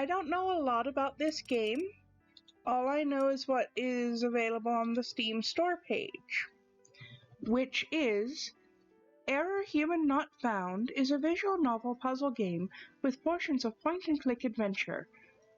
I don't know a lot about this game. All I know is what is available on the Steam store page, which is Error Human Not Found is a visual novel puzzle game with portions of point-and-click adventure.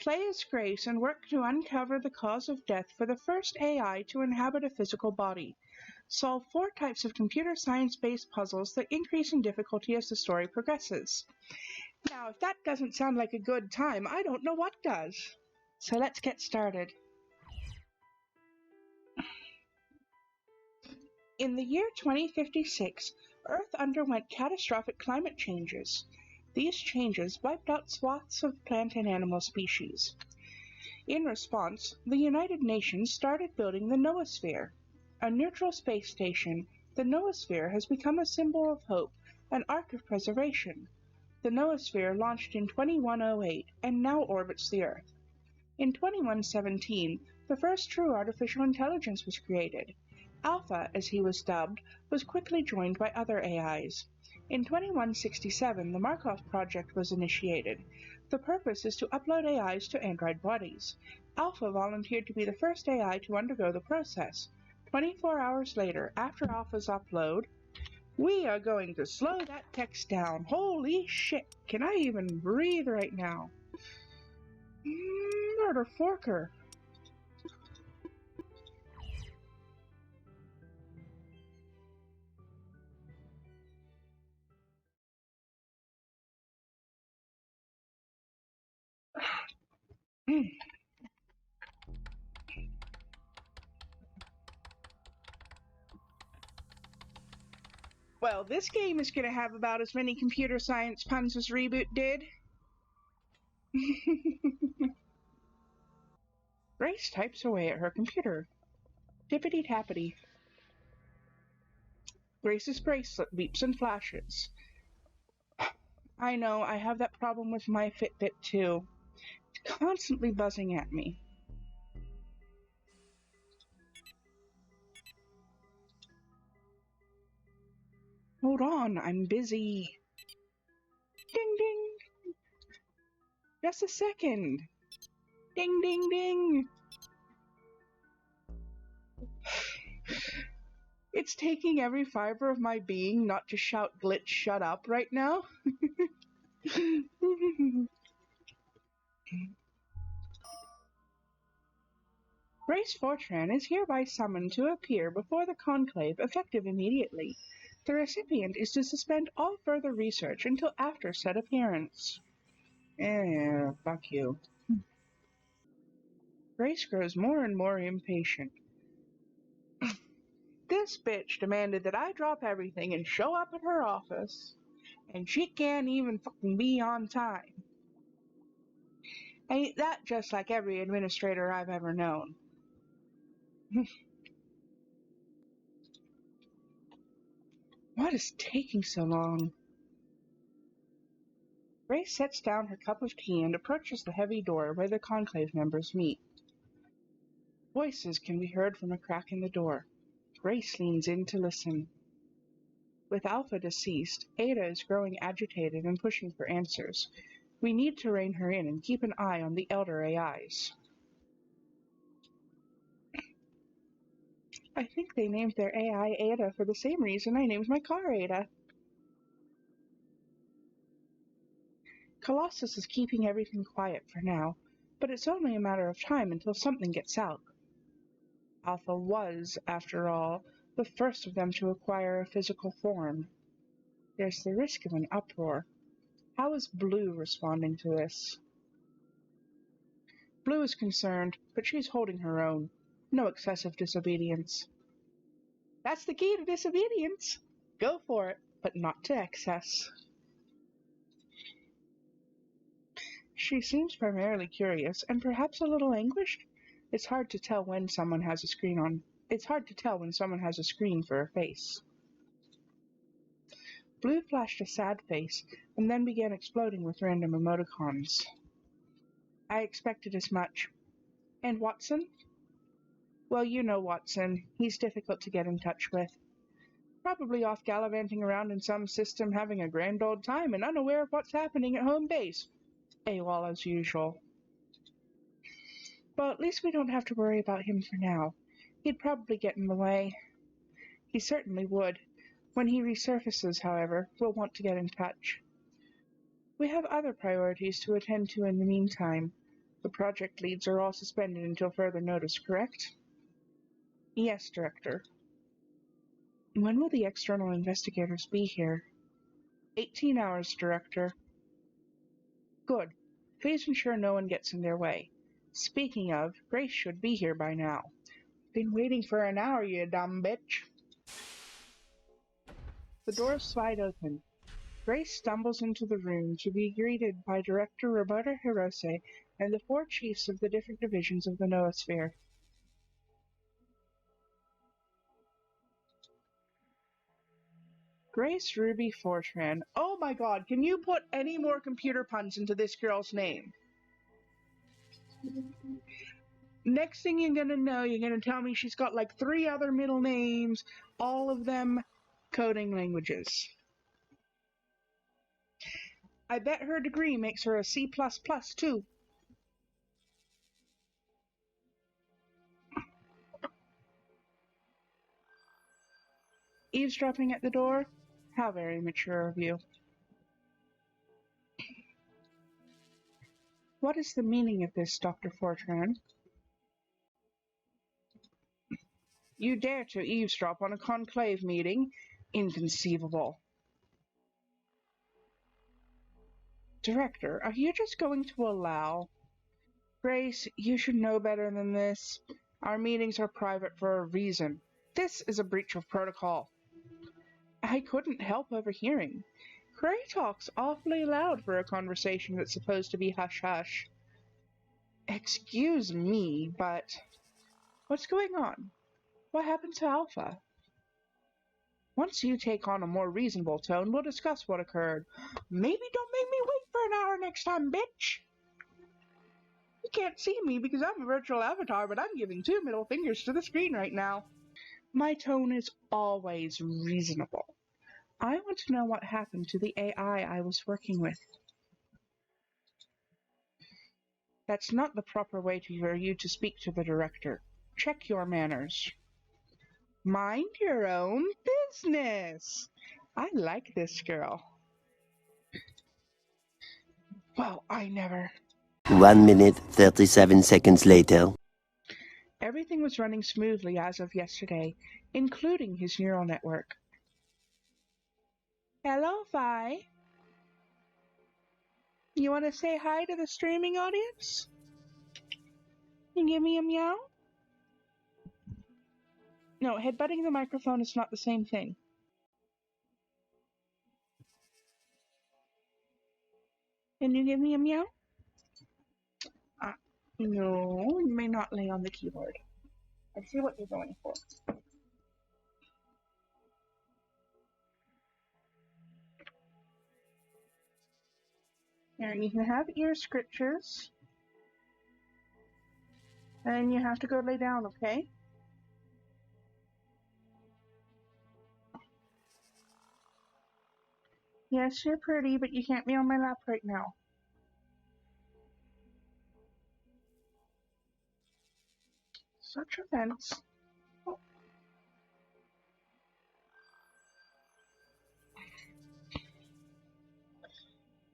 Play as Grace and work to uncover the cause of death for the first AI to inhabit a physical body. Solve 4 types of computer science-based puzzles that increase in difficulty as the story progresses. Now, if that doesn't sound like a good time, I don't know what does. So let's get started. In the year 2056, Earth underwent catastrophic climate changes. These changes wiped out swaths of plant and animal species. In response, the United Nations started building the Noosphere. A neutral space station, the Noosphere has become a symbol of hope, an ark of preservation. The Noosphere launched in 2108 and now orbits the Earth. In 2117, the first true artificial intelligence was created. Alpha, as he was dubbed, was quickly joined by other AIs. In 2167, the Markov project was initiated. The purpose is to upload AIs to Android bodies. Alpha volunteered to be the first AI to undergo the process. 24 hours later, after Alpha's upload, we are going to slow that text down. Holy shit, can I even breathe right now? Murder Forker. Well, this game is going to have about as many computer science puns as Reboot did. Grace types away at her computer. Tippity-tappity. Grace's bracelet beeps and flashes. I know, I have that problem with my Fitbit too. It's constantly buzzing at me. Hold on, I'm busy. Ding ding! Just a second! Ding ding ding! It's taking every fiber of my being not to shout glitch shut up right now. Grace Fortran is hereby summoned to appear before the conclave, effective immediately. The recipient is to suspend all further research until after said appearance. Fuck you. Grace grows more and more impatient. This bitch demanded that I drop everything and show up at her office, and she can't even fucking be on time. Ain't that just like every administrator I've ever known? What is taking so long? Grace sets down her cup of tea and approaches the heavy door where the conclave members meet. Voices can be heard from a crack in the door. Grace leans in to listen. With Alpha deceased, Ada is growing agitated and pushing for answers. We need to rein her in and keep an eye on the elder AIs. I think they named their AI Ada for the same reason I named my car Ada. Colossus is keeping everything quiet for now, but it's only a matter of time until something gets out. Alpha was, after all, the first of them to acquire a physical form. There's the risk of an uproar. How is Blue responding to this? Blue is concerned, but she's holding her own. No excessive disobedience. That's the key to disobedience. Go for it, but not to excess. She seems primarily curious and perhaps a little anguished. It's hard to tell when someone has a screen on. It's hard to tell when someone has a screen for a face. Blue flashed a sad face and then began exploding with random emoticons. I expected as much. And Watson? Well, you know Watson. He's difficult to get in touch with. Probably off gallivanting around in some system having a grand old time and unaware of what's happening at home base. AWOL as usual. Well, at least we don't have to worry about him for now. He'd probably get in the way. He certainly would. When he resurfaces, however, we'll want to get in touch. We have other priorities to attend to in the meantime. The project leads are all suspended until further notice, correct? Yes, Director. When will the external investigators be here? 18 hours, Director. Good. Please ensure no one gets in their way. Speaking of, Grace should be here by now. Been waiting for an hour, you dumb bitch. The doors slide open. Grace stumbles into the room to be greeted by Director Roberta Hirose and the 4 chiefs of the different divisions of the noosphere. Grace Ruby Fortran. Oh my god, can you put any more computer puns into this girl's name? Next thing you're gonna know, you're gonna tell me she's got like 3 other middle names, all of them coding languages. I bet her degree makes her a C++ too. Eavesdropping at the door? How very mature of you. What is the meaning of this, Dr. Fortran? You dare to eavesdrop on a conclave meeting? Inconceivable. Director, are you just going to allow? Grace, you should know better than this. Our meetings are private for a reason. This is a breach of protocol. I couldn't help overhearing. Gray talks awfully loud for a conversation that's supposed to be hush-hush. Excuse me, but... What's going on? What happened to Alpha? Once you take on a more reasonable tone, we'll discuss what occurred. Maybe don't make me wait for an hour next time, bitch! You can't see me because I'm a virtual avatar, but I'm giving 2 middle fingers to the screen right now. My tone is always reasonable. I want to know what happened to the AI I was working with. That's not the proper way for you to speak to the director. Check your manners. Mind your own business. I like this girl. Well, I never... 1 minute, 37 seconds later. Everything was running smoothly as of yesterday, including his neural network. Hello, Fi. You want to say hi to the streaming audience? You give me a meow? No, headbutting the microphone is not the same thing. Can you give me a meow? No, you may not lay on the keyboard. I see what you're going for. Here, you can have ear scriptures. And you have to go lay down, okay? Yes, you're pretty, but you can't be on my lap right now. Such offense. Oh.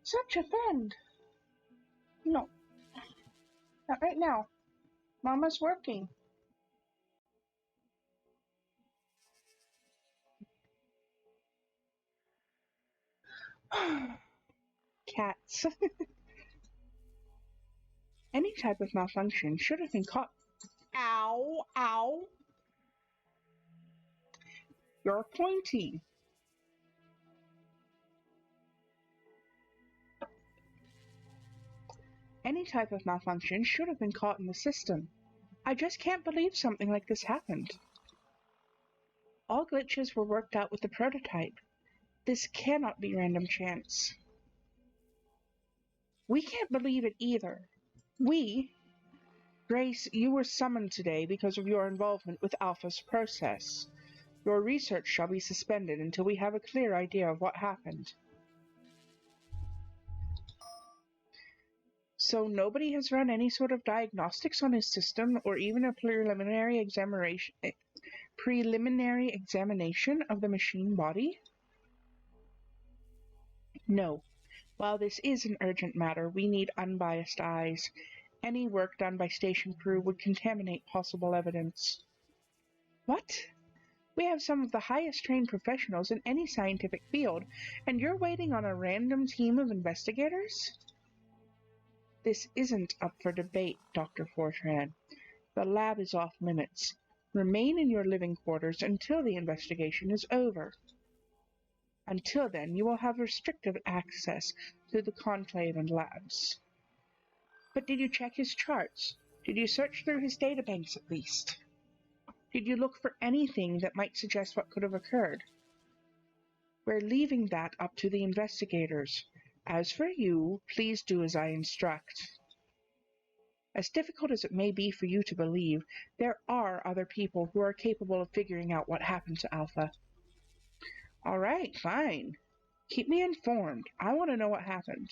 Such offend. No. Not right now. Mama's working. Cats. Any type of malfunction should have been caught. Ow, ow. You're pointy. Any type of malfunction should have been caught in the system. I just can't believe something like this happened. All glitches were worked out with the prototype. This cannot be random chance. We can't believe it either. Grace, you were summoned today because of your involvement with Alpha's process. Your research shall be suspended until we have a clear idea of what happened. So nobody has run any sort of diagnostics on his system or even a preliminary examination of the machine body? No. While this is an urgent matter, we need unbiased eyes. Any work done by station crew would contaminate possible evidence. What? We have some of the highest trained professionals in any scientific field, and you're waiting on a random team of investigators? This isn't up for debate, Dr. Fortran. The lab is off limits. Remain in your living quarters until the investigation is over. Until then, you will have restricted access to the conclave and labs. But did you check his charts? Did you search through his databanks at least? Did you look for anything that might suggest what could have occurred? We're leaving that up to the investigators. As for you, please do as I instruct. As difficult as it may be for you to believe, there are other people who are capable of figuring out what happened to Alpha. All right, fine. Keep me informed. I want to know what happened.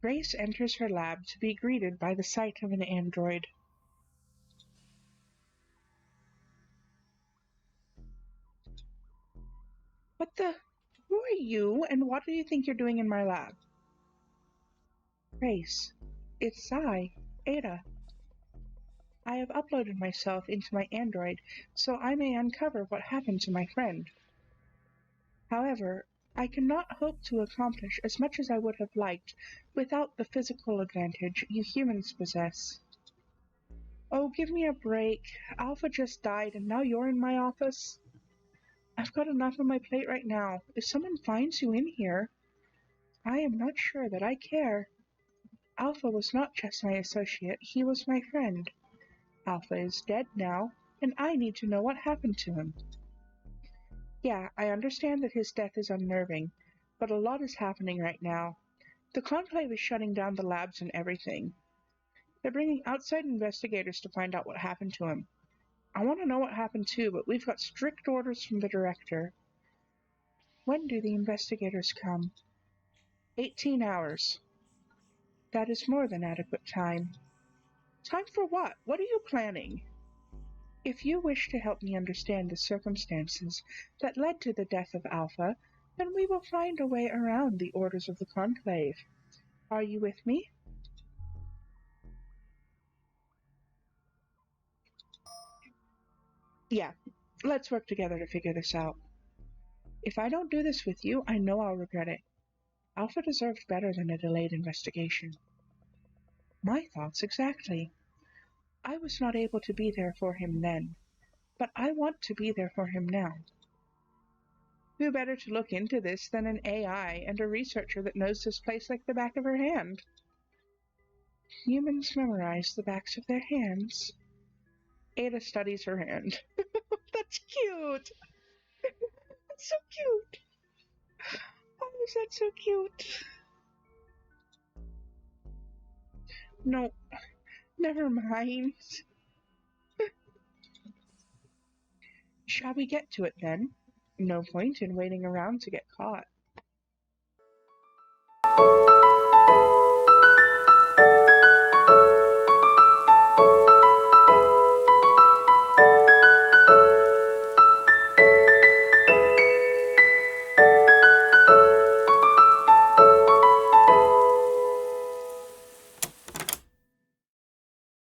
Grace enters her lab to be greeted by the sight of an android. Who are you, and what do you think you're doing in my lab? Grace, it's I, Ada. I have uploaded myself into my android so I may uncover what happened to my friend. However, I cannot hope to accomplish as much as I would have liked without the physical advantage you humans possess. Oh, give me a break. Alpha just died and now you're in my office? I've got enough on my plate right now. If someone finds you in here, I am not sure that I care. Alpha was not just my associate, he was my friend. Alpha is dead now, and I need to know what happened to him. Yeah, I understand that his death is unnerving, but a lot is happening right now. The Conclave is shutting down the labs and everything. They're bringing outside investigators to find out what happened to him. I want to know what happened too, but we've got strict orders from the director. When do the investigators come? 18 hours. That is more than adequate time. Time for what? What are you planning? If you wish to help me understand the circumstances that led to the death of Alpha, then we will find a way around the orders of the Conclave. Are you with me? Yeah, let's work together to figure this out. If I don't do this with you, I know I'll regret it. Alpha deserved better than a delayed investigation. My thoughts exactly. I was not able to be there for him then, but I want to be there for him now. Who better to look into this than an AI and a researcher that knows this place like the back of her hand? Humans memorize the backs of their hands. Ada studies her hand. That's cute! That's so cute! Oh, is that so cute? No, never mind. Shall we get to it then? No point in waiting around to get caught.